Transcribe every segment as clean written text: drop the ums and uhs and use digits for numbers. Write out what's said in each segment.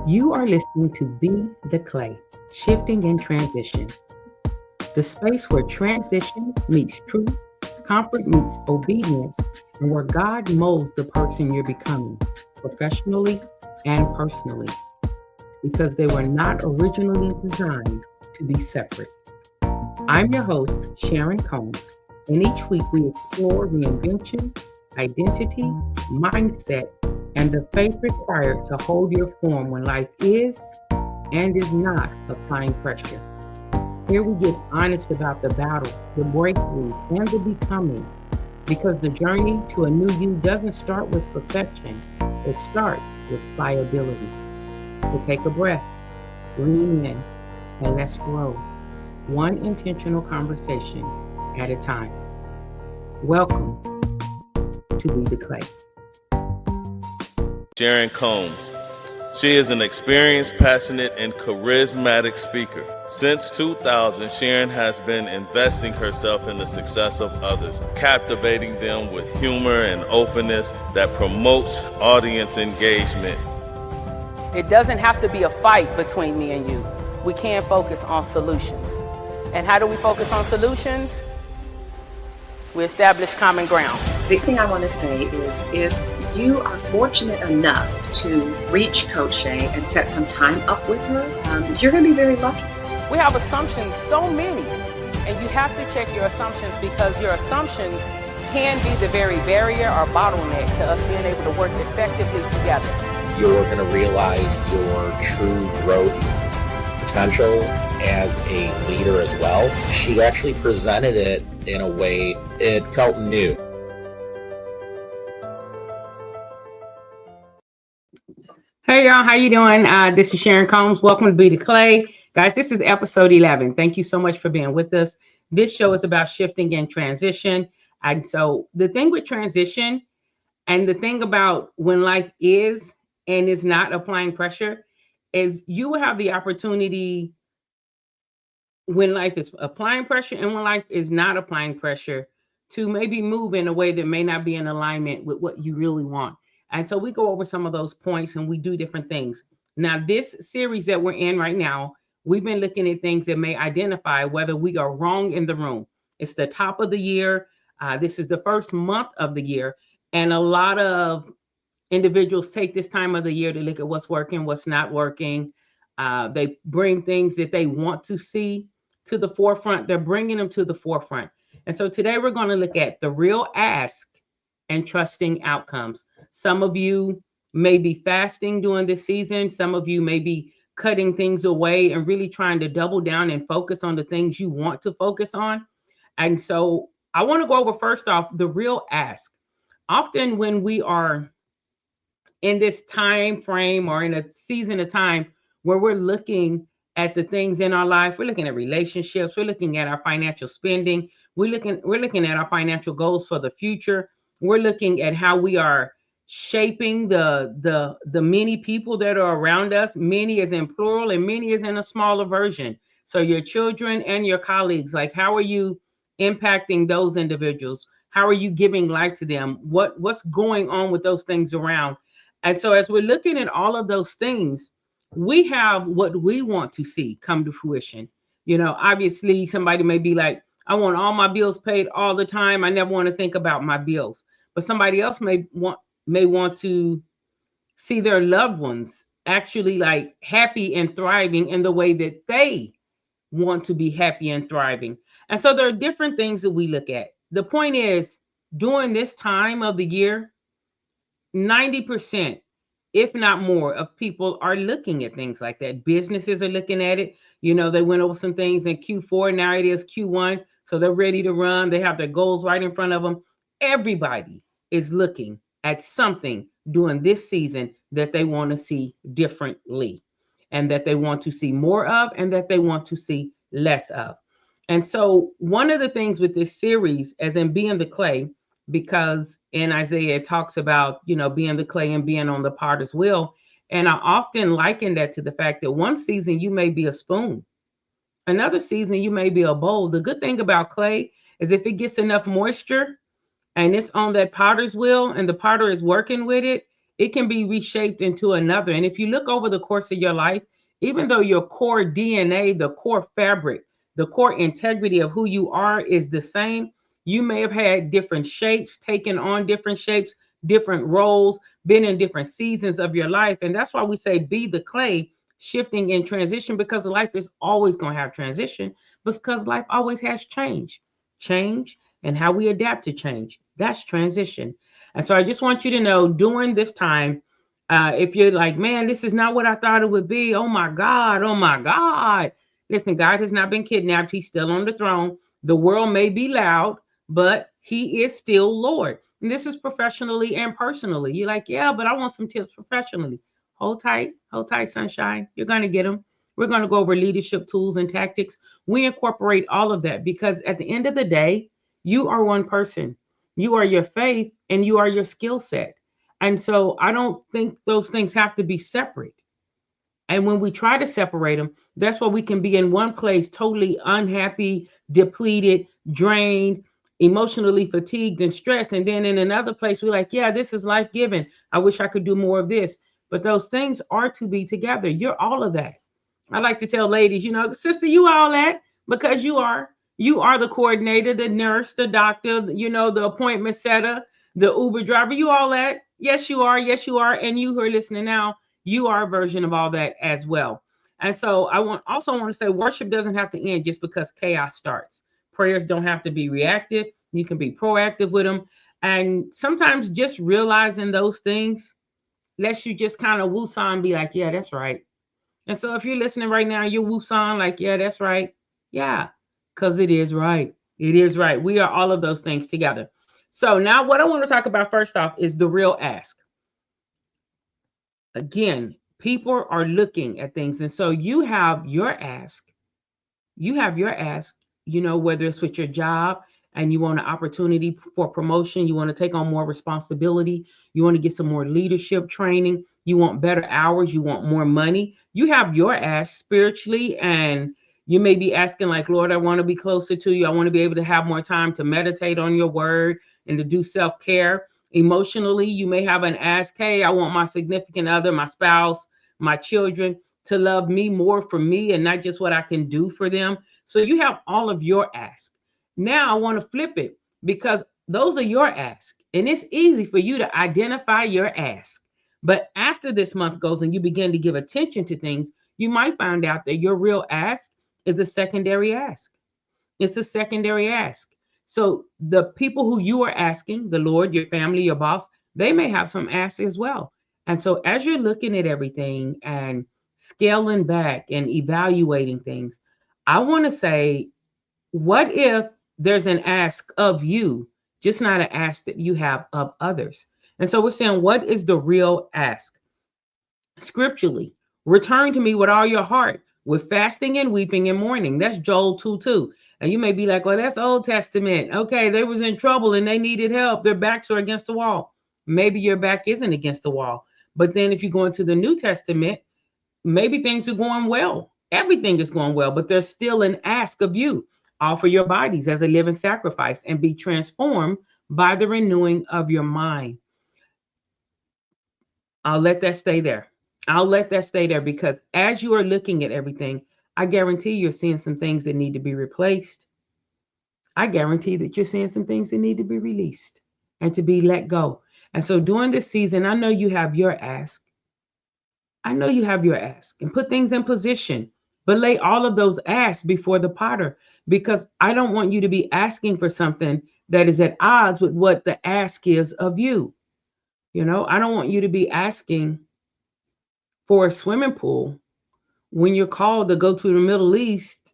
You are listening to Be the Clay, Shifting in Transition, the space where transition meets truth, comfort meets obedience, and where God molds the person you're becoming, professionally and personally, because they were not originally designed to be separate. I'm your host, Sharon Combs, and each week we explore reinvention, identity, mindset, and the faith required to hold your form when life is and is not applying pressure. Here we get honest about the battle, the breakthroughs, and the becoming, because the journey to a new you doesn't start with perfection, it starts with pliability. So take a breath, lean in, and let's grow, one intentional conversation at a time. Welcome to Be the Clay. Sharon Combs. She is an experienced, passionate, and charismatic speaker. Since 2000, Sharon has been investing herself in the success of others, captivating them with humor and openness that promotes audience engagement. It doesn't have to be a fight between me and you. We can focus on solutions. And how do we focus on solutions? We establish common ground. The thing I want to say is if you are fortunate enough to reach Coach Shay and set some time up with her, you're going to be very lucky. We have assumptions, so many, and you have to check your assumptions because your assumptions can be the very barrier or bottleneck to us being able to work effectively together. You're going to realize your true growth potential as a leader as well. She actually presented it in a way it felt new. Hey y'all, how you doing? This is Sharon Combs. Welcome to Be the Clay. Guys, this is episode 11. Thank you so much for being with us. This show is about shifting and transition. And so the thing with transition and the thing about when life is and is not applying pressure is you will have the opportunity when life is applying pressure and when life is not applying pressure to maybe move in a way that may not be in alignment with what you really want. And so we go over some of those points and we do different things. Now, this series that we're in right now, we've been looking at things that may identify whether we are wrong in the room. It's the top of the year. This is the first month of the year. And a lot of individuals take this time of the year to look at what's working, what's not working. They bring things that they want to see to the forefront. They're bringing them to the forefront. And so today we're going to look at the real ask and trusting outcomes. Some of you may be fasting during this season. Some of you may be cutting things away and really trying to double down and focus on the things you want to focus on. And so I want to go over first off the real ask. Often when we are in this time frame or in a season of time where we're looking at the things in our life, we're looking at relationships, we're looking at our financial spending, we're looking at our financial goals for the future. We're looking at how we are shaping the many people that are around us. Many is in plural and many is in a smaller version. So your children and your colleagues, like how are you impacting those individuals? How are you giving life to them? What's going on with those things around? And so as we're looking at all of those things, we have what we want to see come to fruition. You know, obviously somebody may be like, I want all my bills paid all the time. I never want to think about my bills. But somebody else may want to see their loved ones actually like happy and thriving in the way that they want to be happy and thriving. And so there are different things that we look at. The point is, during this time of the year, 90%, if not more, of people are looking at things like that. Businesses are looking at it. You know, they went over some things in Q4. Now it is Q1. So they're ready to run. They have their goals right in front of them. Everybody is looking at something during this season that they want to see differently and that they want to see more of and that they want to see less of. And so one of the things with this series, as in being the clay, because in Isaiah it talks about, you know, being the clay and being on the potter's wheel. And I often liken that to the fact that one season you may be a spoon. Another season you may be a bowl. The good thing about clay is if it gets enough moisture and it's on that potter's wheel and the potter is working with it, it can be reshaped into another. And if you look over the course of your life, even though your core DNA, the core fabric, the core integrity of who you are is the same, you may have had different shapes, taken on different shapes, different roles, been in different seasons of your life. And that's why we say be the clay, shifting in transition, because life is always going to have transition, because life always has change, and how we adapt to change. That's transition. And so I just want you to know during this time, if you're like, man, this is not what I thought it would be. Oh my God. Oh my God. Listen, God has not been kidnapped. He's still on the throne. The world may be loud, but he is still Lord. And this is professionally and personally. You're like, yeah, but I want some tips professionally. Hold tight, sunshine. You're going to get them. We're going to go over leadership tools and tactics. We incorporate all of that because at the end of the day, you are one person. You are your faith and you are your skill set. And so I don't think those things have to be separate. And when we try to separate them, that's why we can be in one place totally unhappy, depleted, drained, emotionally fatigued and stressed. And then in another place, we're like, yeah, this is life giving. I wish I could do more of this. But those things are to be together. You're all of that. I like to tell ladies, sister, you all that because you are. You are the coordinator, the nurse, the doctor, the appointment setter, the Uber driver. You all that. Yes, you are. Yes, you are. And you who are listening now, you are a version of all that as well. And so I want to say worship doesn't have to end just because chaos starts. Prayers don't have to be reactive. You can be proactive with them. And sometimes just realizing those things lets you just kind of woosah and be like, yeah, that's right. And so if you're listening right now, you're woosah like, yeah, that's right. Yeah, because it is right. It is right. We are all of those things together. So now what I want to talk about first off is the real ask. Again, people are looking at things. And so you have your ask. Whether it's with your job and you want an opportunity for promotion, you want to take on more responsibility, you want to get some more leadership training, you want better hours, you want more money. You have your ask spiritually, and you may be asking like, Lord, I want to be closer to you. I want to be able to have more time to meditate on your word and to do self-care. Emotionally, you may have an ask, hey, I want my significant other, my spouse, my children to love me more for me and not just what I can do for them. So you have all of your ask. Now I want to flip it because those are your ask. And it's easy for you to identify your ask. But after this month goes and you begin to give attention to things, you might find out that your real ask is a secondary ask. It's a secondary ask. So the people who you are asking, the Lord, your family, your boss, they may have some asks as well. And so as you're looking at everything and scaling back and evaluating things, I want to say, what if there's an ask of you, just not an ask that you have of others? And so we're saying, what is the real ask? Scripturally, return to me with all your heart, with fasting and weeping and mourning. That's Joel 2:2. And you may be like, well, that's Old Testament. Okay, they was in trouble and they needed help. Their backs are against the wall. Maybe your back isn't against the wall. But then if you go into the New Testament, maybe things are going well. Everything is going well, but there's still an ask of you. Offer your bodies as a living sacrifice and be transformed by the renewing of your mind. I'll let that stay there. I'll let that stay there because as you are looking at everything, I guarantee you're seeing some things that need to be replaced. I guarantee that you're seeing some things that need to be released and to be let go. And so during this season, I know you have your ask. I know you have your ask and put things in position, but lay all of those asks before the potter because I don't want you to be asking for something that is at odds with what the ask is of you. I don't want you to be asking for a swimming pool when you're called to go to the Middle East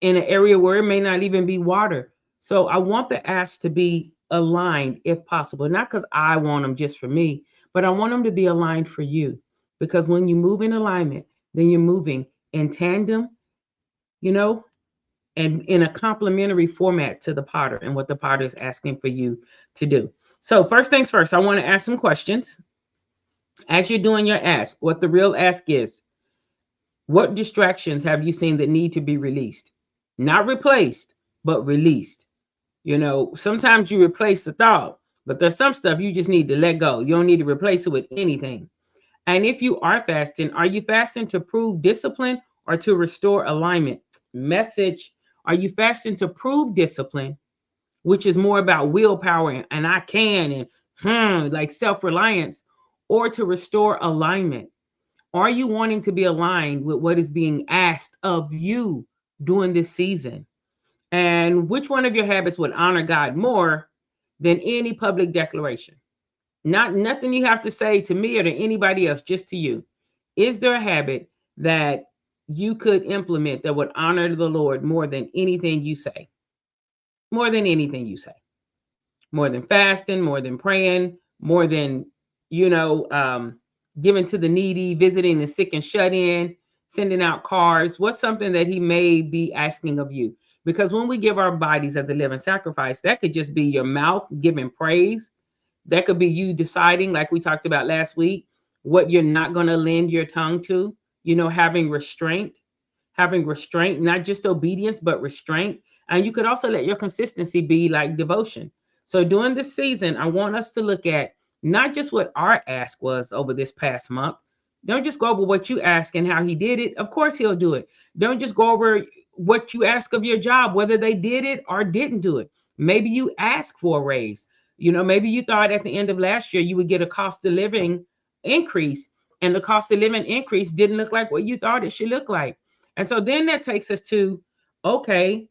in an area where it may not even be water. So I want the asks to be aligned if possible, not because I want them just for me, but I want them to be aligned for you. Because when you move in alignment, then you're moving in tandem, and in a complementary format to the potter and what the potter is asking for you to do. So first things first, I want to ask some questions. As you're doing your ask, what the real ask is, what distractions have you seen that need to be released? Not replaced, but released. Sometimes you replace the thought, But there's some stuff you just need to let go. You don't need to replace it with anything. And if you are fasting, are you fasting to prove discipline or to restore alignment? Message. Are you fasting to prove discipline, which is more about willpower and I can and like self-reliance, or to restore alignment? Are you wanting to be aligned with what is being asked of you during this season? And which one of your habits would honor God more than any public declaration? Not nothing you have to say to me or to anybody else, just to you. Is there a habit that you could implement that would honor the Lord more than anything you say? More than anything you say. More than fasting, more than praying, more than, giving to the needy, visiting the sick and shut in, sending out cars. What's something that he may be asking of you? Because when we give our bodies as a living sacrifice, that could just be your mouth giving praise. That could be you deciding, like we talked about last week, what you're not going to lend your tongue to, having restraint, not just obedience, but restraint. And you could also let your consistency be like devotion. So during this season, I want us to look at not just what our ask was over this past month. Don't just go over what you ask and how he did it. Of course, he'll do it. Don't just go over what you ask of your job, whether they did it or didn't do it. Maybe you ask for a raise. Maybe you thought at the end of last year you would get a cost of living increase, and the cost of living increase didn't look like what you thought it should look like. And so then that takes us to, okay,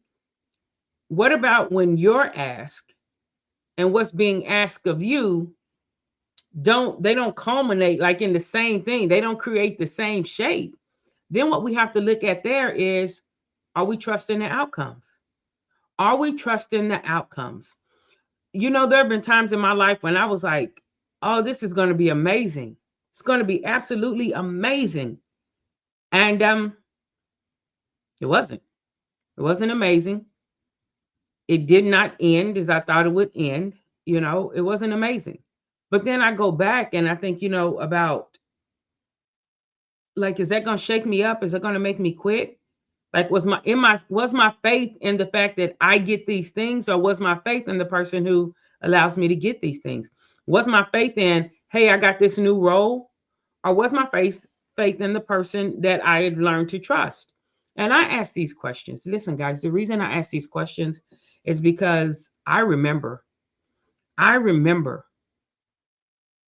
what about when you're asked and what's being asked of you don't culminate like in the same thing. They don't create the same shape. Then what we have to look at there is, are we trusting the outcomes? Are we trusting the outcomes? There have been times in my life when I was like, oh, this is going to be amazing. It's going to be absolutely amazing. And it wasn't. It wasn't amazing. It did not end as I thought it would end. It wasn't amazing. But then I go back and I think, about, like, is that going to shake me up? Is it going to make me quit? Like, was my faith in the fact that I get these things, or was my faith in the person who allows me to get these things? Was my faith in, hey, I got this new role, or was my faith in the person that I had learned to trust? And I ask these questions. Listen, guys, the reason I ask these questions is because I remember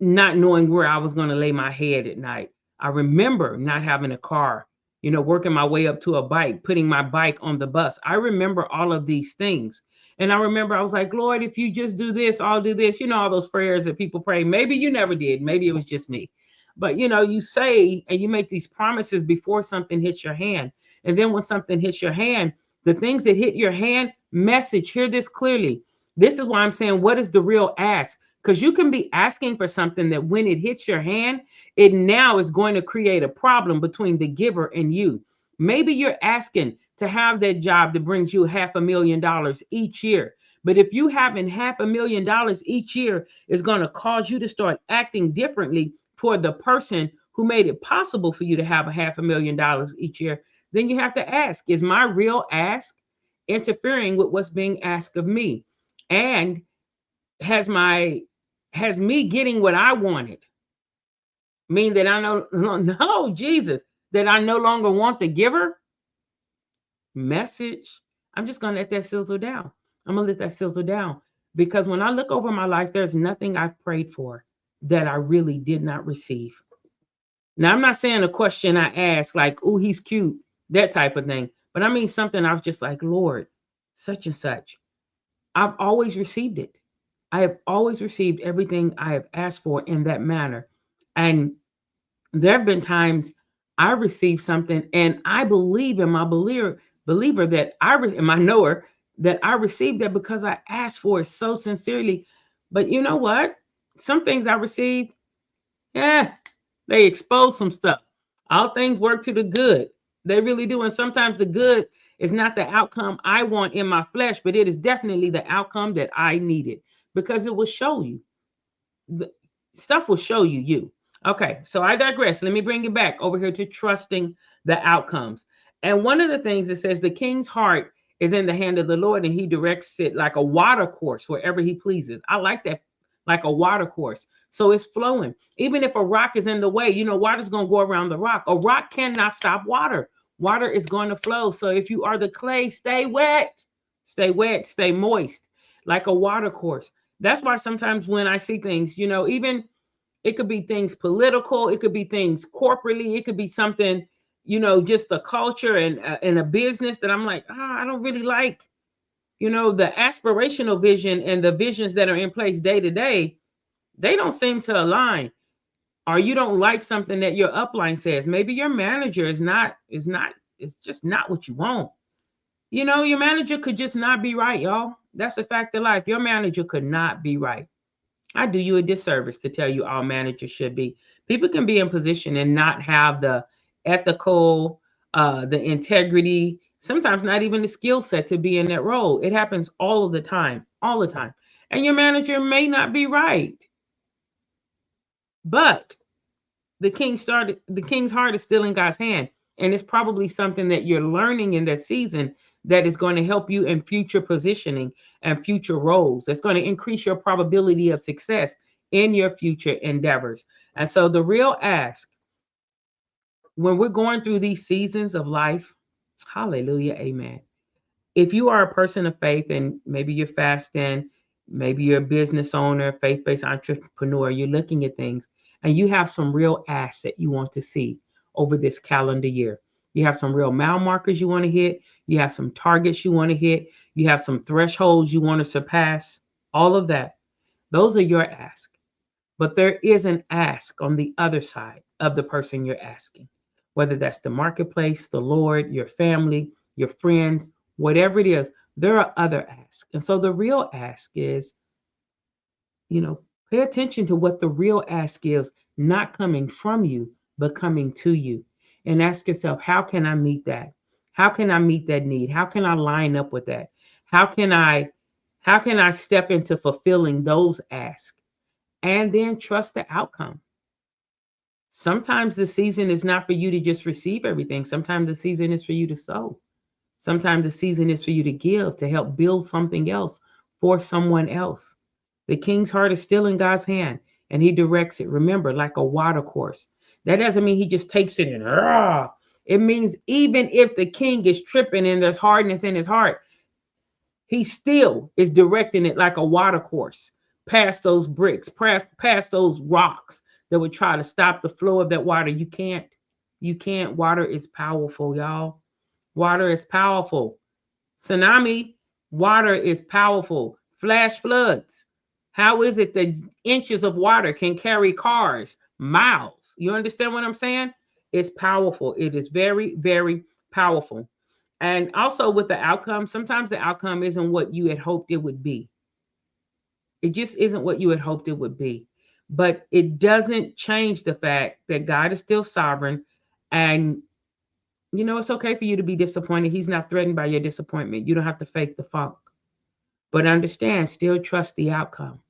not knowing where I was going to lay my head at night. I remember not having a car, working my way up to a bike, putting my bike on the bus. I remember all of these things. And I remember I was like, Lord, if you just do this, I'll do this. All those prayers that people pray. Maybe you never did. Maybe it was just me. But, you say and you make these promises before something hits your hand. And then when something hits your hand, the things that hit your hand, message, hear this clearly. This is why I'm saying, what is the real ask? Because you can be asking for something that when it hits your hand, it now is going to create a problem between the giver and you. Maybe you're asking to have that job that brings you $500,000 each year. But if you having $500,000 each year is going to cause you to start acting differently toward the person who made it possible for you to have $500,000 each year, then you have to ask, is my real ask interfering with what's being asked of me? And has me getting what I wanted mean that I no, Jesus, that I no longer want the giver? Message. I'm just going to let that sizzle down. I'm going to let that sizzle down, because when I look over my life, there's nothing I've prayed for that I really did not receive. Now, I'm not saying a question I asked like, oh, he's cute, that type of thing. But I mean something I was just like, Lord, such and such. I've always received it. I have always received everything I have asked for in that manner. And there have been times I received something and I believe in my believer that my knower that I received that because I asked for it so sincerely. But you know what? Some things I received, they expose some stuff. All things work to the good. They really do. And sometimes the good is not the outcome I want in my flesh, but it is definitely the outcome that I needed, because it will show you. The stuff will show you. Okay, so I digress. Let me bring it back over here to trusting the outcomes. And one of the things it says, the king's heart is in the hand of the Lord, and he directs it like a water course wherever he pleases. I like like a water course. So it's flowing. Even if a rock is in the way, water's going to go around the rock. A rock cannot stop water. Water is going to flow. So if you are the clay, stay wet, stay moist, like a water course. That's why sometimes when I see things, even it could be things political, it could be things corporately, it could be something, just a culture and a business that I'm like, I don't really like, the aspirational vision and the visions that are in place day to day, they don't seem to align. Or you don't like something that your upline says. Maybe your manager it's just not what you want. Your manager could just not be right, y'all. That's a fact of life. Your manager could not be right. I do you a disservice to tell you all managers should be. People can be in position and not have the ethical, the integrity, sometimes not even the skill set to be in that role. It happens all of the time, all the time. And your manager may not be right. But the king's heart is still in God's hand. And it's probably something that you're learning in that season that is going to help you in future positioning and future roles. That's going to increase your probability of success in your future endeavors. And so the real ask when we're going through these seasons of life, hallelujah, amen. If you are a person of faith and maybe you're fasting, maybe you're a business owner, faith-based entrepreneur, you're looking at things and you have some real asks that you want to see over this calendar year. You have some real mile markers you want to hit. You have some targets you want to hit. You have some thresholds you want to surpass. All of that. Those are your asks. But there is an ask on the other side of the person you're asking, whether that's the marketplace, the Lord, your family, your friends, whatever it is, there are other asks. And so the real ask is, pay attention to what the real ask is, not coming from you, but coming to you. And ask yourself, how can I meet that? How can I meet that need? How can I line up with that? How can I step into fulfilling those asks? And then trust the outcome. Sometimes the season is not for you to just receive everything. Sometimes the season is for you to sow. Sometimes the season is for you to give, to help build something else for someone else. The king's heart is still in God's hand and he directs it. Remember, like a water course. That doesn't mean he just takes it and it means even if the king is tripping and there's hardness in his heart, he still is directing it like a water course past those bricks, past those rocks that would try to stop the flow of that water. You can't. Water is powerful, y'all. Water is powerful. Tsunami, water is powerful. Flash floods. How is it that inches of water can carry cars miles? You understand what I'm saying? It's powerful. It is very, very powerful. And also with the outcome, sometimes the outcome isn't what you had hoped it would be. It just isn't what you had hoped it would be. But it doesn't change the fact that God is still sovereign. And, it's okay for you to be disappointed. He's not threatened by your disappointment. You don't have to fake the funk. But understand, still trust the outcome.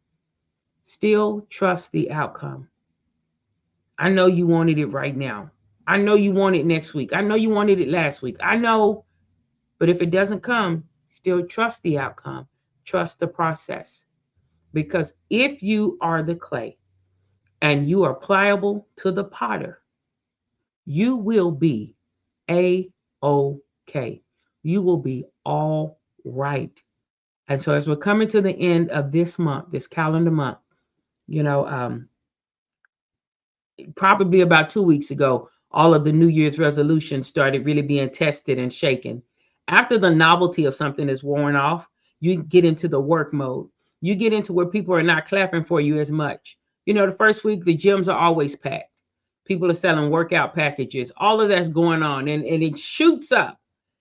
Still trust the outcome. I know you wanted it right now. I know you want it next week. I know you wanted it last week. I know. But if it doesn't come, still trust the outcome. Trust the process. Because if you are the clay and you are pliable to the potter, you will be A-OK. You will be all right. And so as we're coming to the end of this month, this calendar month, probably about 2 weeks ago, all of the New Year's resolutions started really being tested and shaken. After the novelty of something is worn off, you get into the work mode. You get into where people are not clapping for you as much. The first week, the gyms are always packed. People are selling workout packages. All of that's going on, and it shoots up.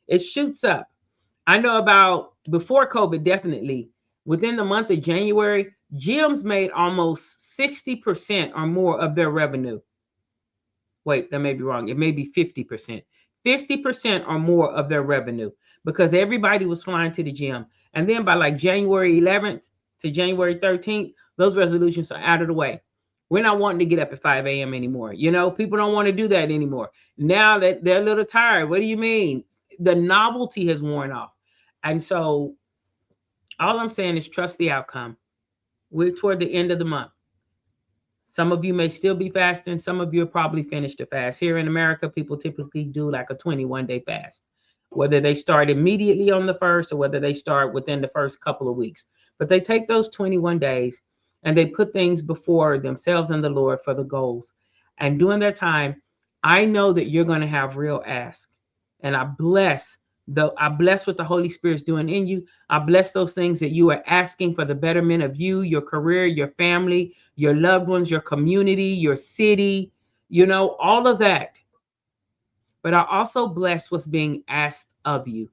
It shoots up. I know about before COVID, definitely. Within the month of January, gyms made almost 60% or more of their revenue. Wait, that may be wrong. It may be 50%. 50% or more of their revenue because everybody was flying to the gym. And then by like January 11th to January 13th, those resolutions are out of the way. We're not wanting to get up at 5 a.m. anymore. People don't want to do that anymore. Now that they're a little tired. What do you mean? The novelty has worn off. And so all I'm saying is trust the outcome. We're toward the end of the month. Some of you may still be fasting. Some of you have probably finished the fast. Here in America, people typically do like a 21-day fast, whether they start immediately on the first or whether they start within the first couple of weeks. But they take those 21 days and they put things before themselves and the Lord for the goals. And during their time, I know that you're going to have real ask. And I bless what the Holy Spirit's doing in you. I bless those things that you are asking for the betterment of you, your career, your family, your loved ones, your community, your city, all of that. But I also bless what's being asked of you.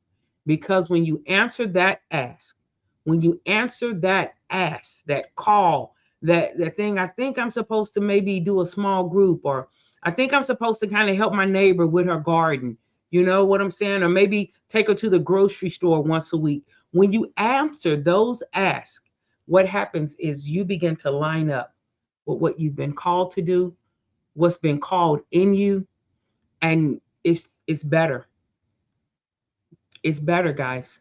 Because when you answer that ask, when you answer that ask, that call, that thing, I think I'm supposed to maybe do a small group, or I think I'm supposed to kind of help my neighbor with her garden. You know what I'm saying? Or maybe take her to the grocery store once a week. When you answer those asks, what happens is you begin to line up with what you've been called to do, what's been called in you, and it's better. It's better, guys.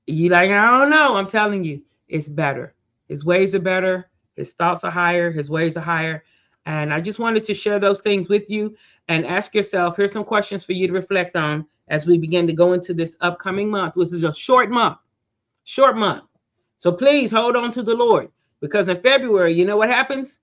You like, I don't know. I'm telling you, it's better. His ways are better. His thoughts are higher. His ways are higher. And I just wanted to share those things with you and ask yourself, here's some questions for you to reflect on as we begin to go into this upcoming month, which is a short month. So please hold on to the Lord, because in February, you know what happens?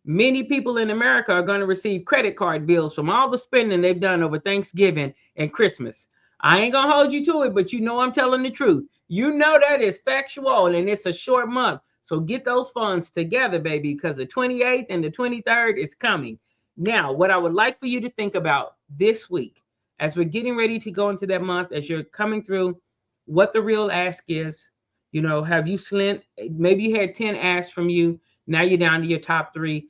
Many people in America are going to receive credit card bills from all the spending they've done over Thanksgiving and Christmas. I ain't going to hold you to it, but I'm telling the truth. You know that is factual, and it's a short month. So get those funds together, baby, because the 28th and the 23rd is coming. Now, what I would like for you to think about this week, as we're getting ready to go into that month, as you're coming through, what the real ask is. Have you slint? Maybe you had 10 asks from you. Now you're down to your top 3.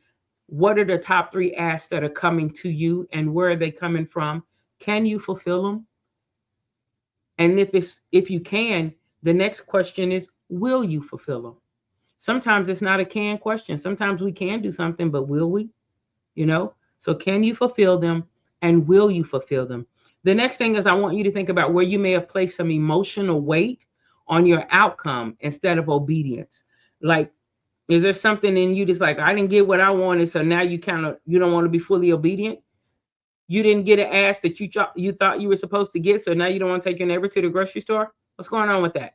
What are the top 3 asks that are coming to you, and where are they coming from? Can you fulfill them? And if you can, the next question is, will you fulfill them? Sometimes it's not a can question. Sometimes we can do something, but will we? So can you fulfill them, and will you fulfill them? The next thing is, I want you to think about where you may have placed some emotional weight on your outcome instead of obedience. Like, is there something in you that's like, I didn't get what I wanted, so now you don't want to be fully obedient? You didn't get an ask that you thought you were supposed to get, so now you don't want to take your neighbor to the grocery store? What's going on with that?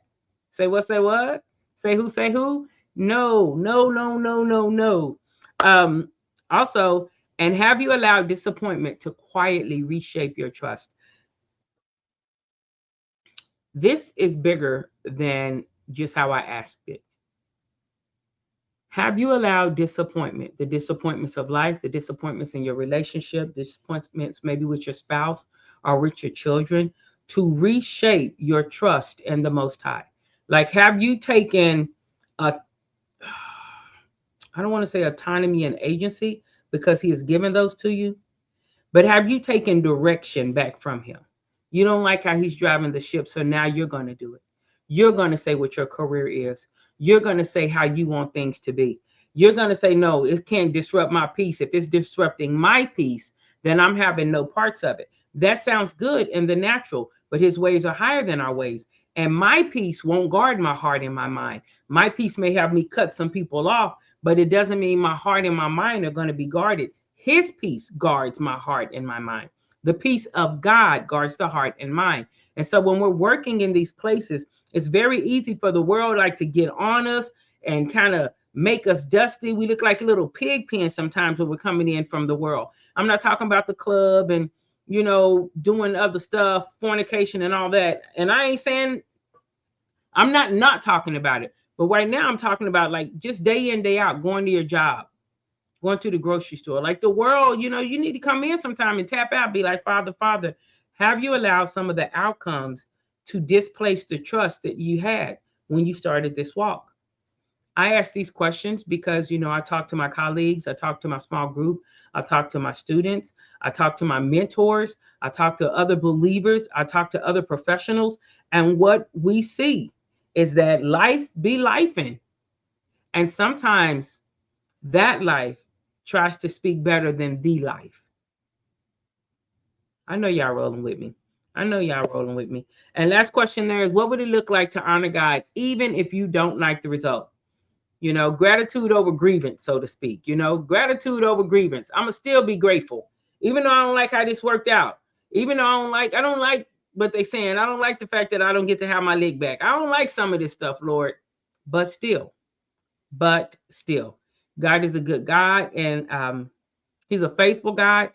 Say what? Say what? Say who? Say who? No, no, no, no, no, no. Also, and have you allowed disappointment to quietly reshape your trust? This is bigger than just how I asked it. Have you allowed disappointment, the disappointments of life, the disappointments in your relationship, disappointments maybe with your spouse or with your children, to reshape your trust in the Most High? Like, have you taken I don't want to say autonomy and agency, because He has given those to you, but have you taken direction back from Him? You don't like how He's driving the ship, so now you're going to do it. You're going to say what your career is. You're going to say how you want things to be. You're going to say, no, it can't disrupt my peace. If it's disrupting my peace, then I'm having no parts of it. That sounds good in the natural, but His ways are higher than our ways. And my peace won't guard my heart and my mind. My peace may have me cut some people off, but it doesn't mean my heart and my mind are going to be guarded. His peace guards my heart and my mind. The peace of God guards the heart and mind. And so when we're working in these places, it's very easy for the world to get on us and kind of make us dusty. We look like a little pig pen sometimes when we're coming in from the world. I'm not talking about the club and, doing other stuff, fornication and all that. And I ain't saying, I'm not talking about it. But right now I'm talking about just day in, day out, going to your job, going to the grocery store. Like the world, you need to come in sometime and tap out, be like, Father, have you allowed some of the outcomes to displace the trust that you had when you started this walk? I ask these questions because, I talk to my colleagues, I talk to my small group, I talk to my students, I talk to my mentors, I talk to other believers, I talk to other professionals, and what we see is that life be lifing. And sometimes that life tries to speak better than the life. I know y'all rolling with me. And last question there is, what would it look like to honor God even if you don't like the result? Gratitude over grievance, so to speak. Gratitude over grievance. I'm gonna still be grateful, even though I don't like how this worked out. Even though I don't like what they saying. I don't like the fact that I don't get to have my leg back. I don't like some of this stuff, Lord. But still, God is a good God, and He's a faithful God.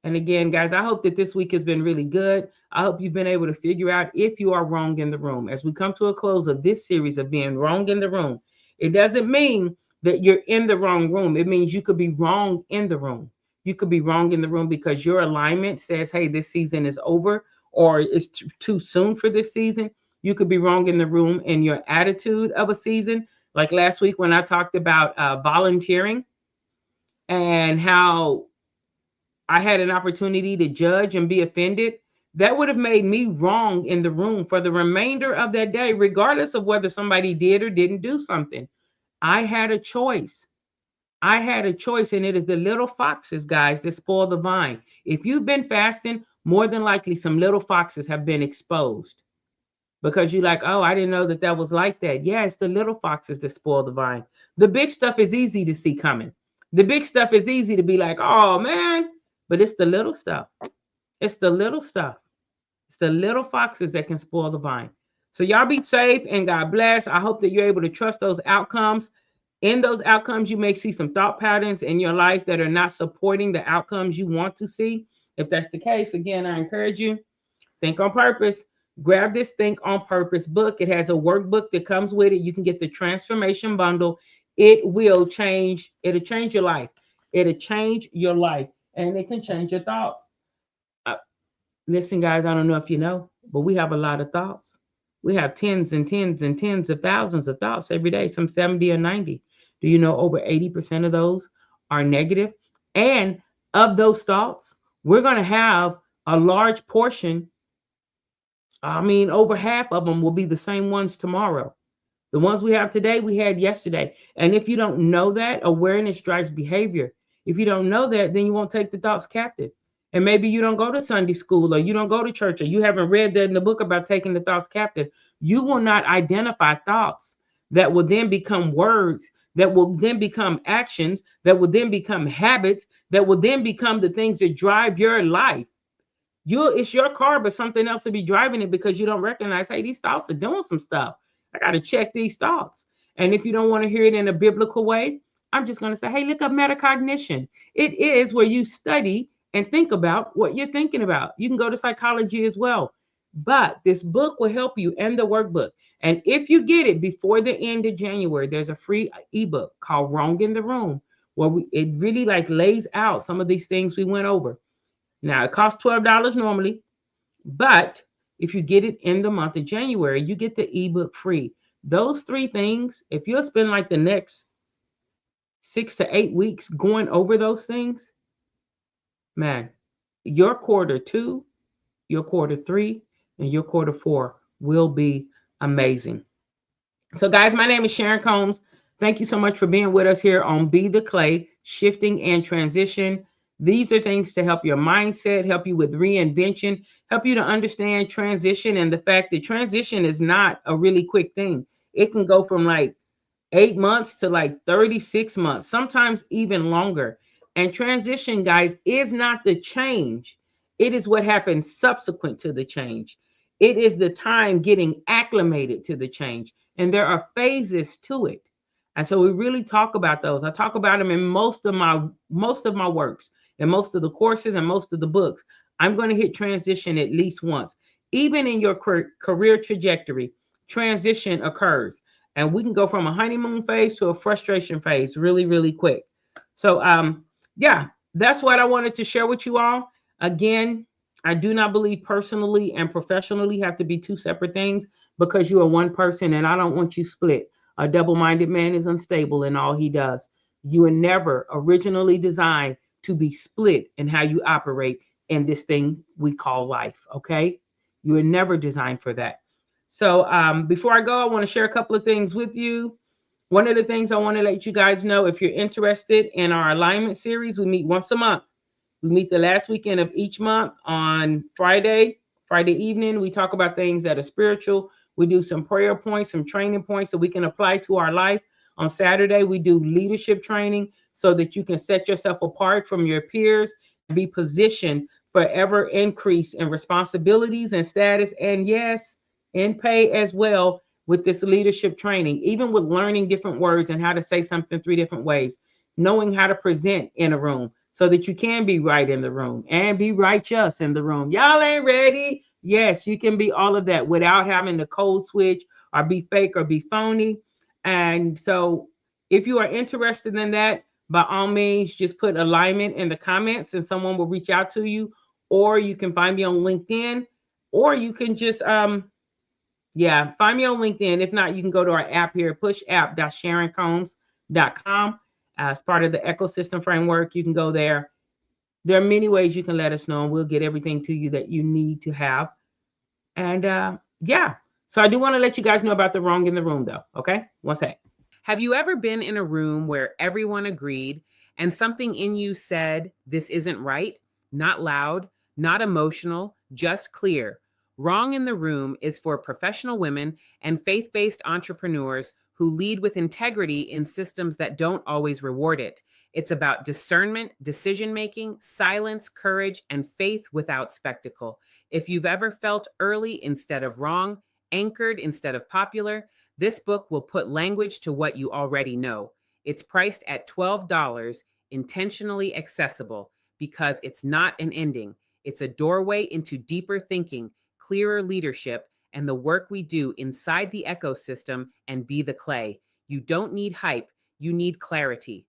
And again, guys, I hope that this week has been really good. I hope you've been able to figure out if you are wrong in the room. As we come to a close of this series of being wrong in the room, it doesn't mean that you're in the wrong room. It means you could be wrong in the room. You could be wrong in the room because your alignment says, hey, this season is over, or it's too soon for this season. You could be wrong in the room in your attitude of a season. Like last week when I talked about volunteering and how I had an opportunity to judge and be offended, that would have made me wrong in the room for the remainder of that day, regardless of whether somebody did or didn't do something. I had a choice. I had a choice, and it is the little foxes, guys, that spoil the vine. If you've been fasting, more than likely some little foxes have been exposed because you're like, oh, I didn't know that that was like that. Yeah, it's the little foxes that spoil the vine. The big stuff is easy to see coming. The big stuff is easy to be like, oh, man, but it's the little stuff. It's the little stuff. It's the little foxes that can spoil the vine. So y'all be safe and God bless. I hope that you're able to trust those outcomes. In those outcomes, you may see some thought patterns in your life that are not supporting the outcomes you want to see. If that's the case, again, I encourage you, think on purpose. Grab this Think on Purpose book. It has a workbook that comes with it. You can get the transformation bundle. It'll change your life. It'll change your life, and it can change your thoughts. Listen, guys, I don't know if you know, but we have a lot of thoughts. We have tens and tens and tens of thousands of thoughts every day, some 70 or 90. Do you know over 80% of those are negative? And of those thoughts, we're going to have a large portion. Over half of them will be the same ones tomorrow. The ones we have today, we had yesterday. And if you don't know that, awareness drives behavior. If you don't know that, then you won't take the thoughts captive. And maybe you don't go to Sunday school, or you don't go to church, or you haven't read that in the book about taking the thoughts captive. You will not identify thoughts that will then become words, that will then become actions, that will then become habits, that will then become the things that drive your life. It's your car, but something else will be driving it because you don't recognize, hey, these thoughts are doing some stuff. I got to check these thoughts. And if you don't want to hear it in a biblical way, I'm just going to say, hey, look up metacognition. It is where you study and think about what you're thinking about. You can go to psychology as well. But this book will help you, and the workbook. And if you get it before the end of January, there's a free ebook called Wrong in the Room, where it really lays out some of these things we went over. Now, it costs $12 normally, but if you get it in the month of January, you get the ebook free. Those three things, if you'll spend the next 6 to 8 weeks going over those things, man, your quarter 2, your quarter 3, and your quarter 4 will be amazing. So, guys, my name is Sharon Combs. Thank you so much for being with us here on Be the Clay, Shifting and Transition. These are things to help your mindset, help you with reinvention, help you to understand transition and the fact that transition is not a really quick thing. It can go from 8 months to 36 months, sometimes even longer. And transition, guys, is not the change. It is what happens subsequent to the change. It is the time getting acclimated to the change. And there are phases to it. And so we really talk about those. I talk about them in most of my works, and most of the courses, and most of the books. I'm going to hit transition at least once. Even in your career trajectory, transition occurs. And we can go from a honeymoon phase to a frustration phase really, really quick. So, yeah, that's what I wanted to share with you all. Again, I do not believe personally and professionally have to be two separate things, because you are one person, and I don't want you split. A double-minded man is unstable in all he does. You were never originally designed to be split in how you operate in this thing we call life, okay? You were never designed for that. So before I go, I want to share a couple of things with you. One of the things I want to let you guys know, if you're interested in our alignment series, we meet once a month. We meet the last weekend of each month on Friday evening. We talk about things that are spiritual. We do some prayer points, some training points that we can apply to our life. On Saturday, we do leadership training so that you can set yourself apart from your peers and be positioned for ever increase in responsibilities and status, and yes, in pay as well with this leadership training, even with learning different words and how to say something 3 different ways, knowing how to present in a room so that you can be right in the room and be righteous in the room. Y'all ain't ready. Yes, you can be all of that without having to code switch or be fake or be phony. And so if you are interested in that, by all means, just put alignment in the comments and someone will reach out to you, or you can find me on LinkedIn, or you can just find me on LinkedIn. If not, you can go to our app here, pushapp.sharoncombs.com. As part of the ecosystem framework, you can go there. There are many ways you can let us know, and we'll get everything to you that you need to have. And so I do want to let you guys know about the wrong in the room, though. Okay, one sec. Have you ever been in a room where everyone agreed and something in you said, this isn't right? Not loud, not emotional, just clear. Wrong in the Room is for professional women and faith-based entrepreneurs who lead with integrity in systems that don't always reward it. It's about discernment, decision-making, silence, courage, and faith without spectacle. If you've ever felt early instead of wrong, anchored instead of popular, this book will put language to what you already know. It's priced at $12, intentionally accessible, because it's not an ending. It's a doorway into deeper thinking, clearer leadership, and the work we do inside the ecosystem and be the clay. You don't need hype, you need clarity.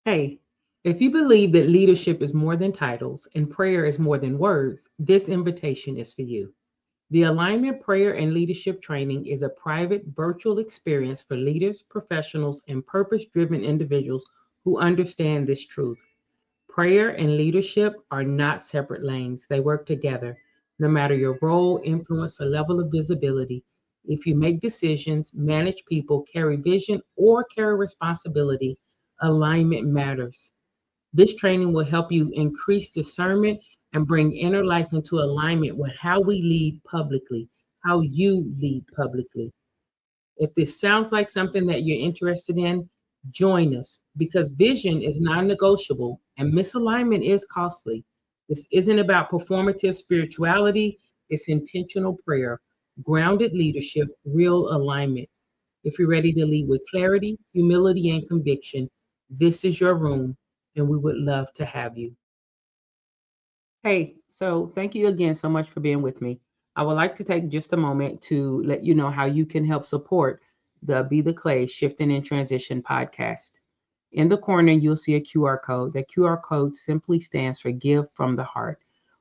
Hey, if you believe that leadership is more than titles and prayer is more than words, this invitation is for you. The Alignment Prayer and Leadership Training is a private virtual experience for leaders, professionals, and purpose-driven individuals who understand this truth. Prayer and leadership are not separate lanes. They work together. No matter your role, influence, or level of visibility, if you make decisions, manage people, carry vision, or carry responsibility, alignment matters. This training will help you increase discernment and bring inner life into alignment with how we lead publicly, how you lead publicly. If this sounds like something that you're interested in, join us, because vision is non-negotiable and misalignment is costly. This isn't about performative spirituality, it's intentional prayer, grounded leadership, real alignment. If you're ready to lead with clarity, humility, and conviction, this is your room, and we would love to have you. Hey, so thank you again so much for being with me. I would like to take just a moment to let you know how you can help support the Be the Clay Shifting and Transition podcast. In the corner, you'll see a QR code. That QR code simply stands for Give from the Heart.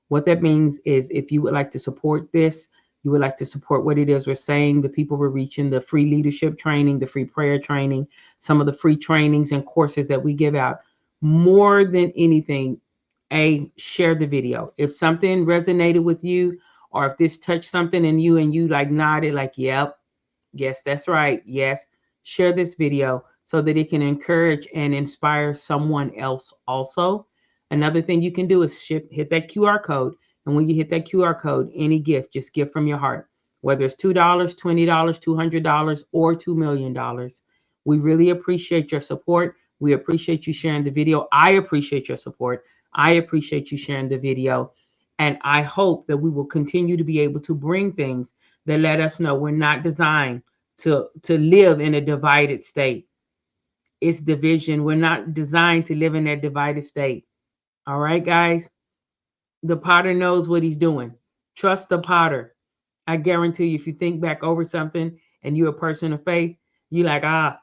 What that means is if you would like to support this, you would like to support what it is we're saying, the people we're reaching, the free leadership training, the free prayer training, some of the free trainings and courses that we give out, more than anything, share the video. If something resonated with you, or if this touched something in you and you like nodded like, yep, yes, that's right, yes, share this video so that it can encourage and inspire someone else also. Another thing you can do is hit that QR code. And when you hit that QR code, any gift, just give from your heart, whether it's $2, $20, $200, or $2 million. We really appreciate your support. We appreciate you sharing the video. I appreciate your support. I appreciate you sharing the video. And I hope that we will continue to be able to bring things that let us know we're not designed to live in a divided state. It's division. We're not designed to live in that divided state. All right, guys? The potter knows what he's doing. Trust the potter. I guarantee you, if you think back over something and you're a person of faith, you're like, I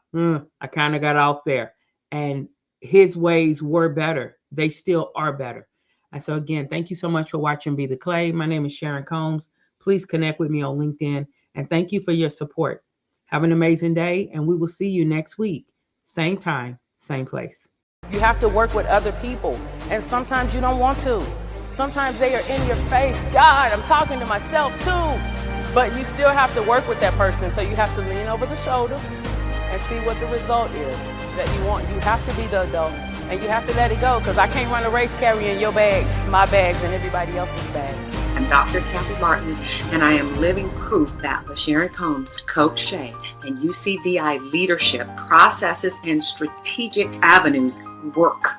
kind of got off there. And his ways were better. They still are better. And so again, thank you so much for watching Be the Clay. My name is Sharon Combs. Please connect with me on LinkedIn. And thank you for your support. Have an amazing day. And we will see you next week. Same time, same place. You have to work with other people. And sometimes you don't want to. Sometimes they are in your face. God, I'm talking to myself too. But you still have to work with that person. So you have to lean over the shoulder and see what the result is that you want. You have to be the adult and you have to let it go, because I can't run a race carrying your bags, my bags, and everybody else's bags. am Dr. Kathy Martin, and I am living proof that LaSharon Combs, Coach Shay, and UCDI leadership processes and strategic avenues work.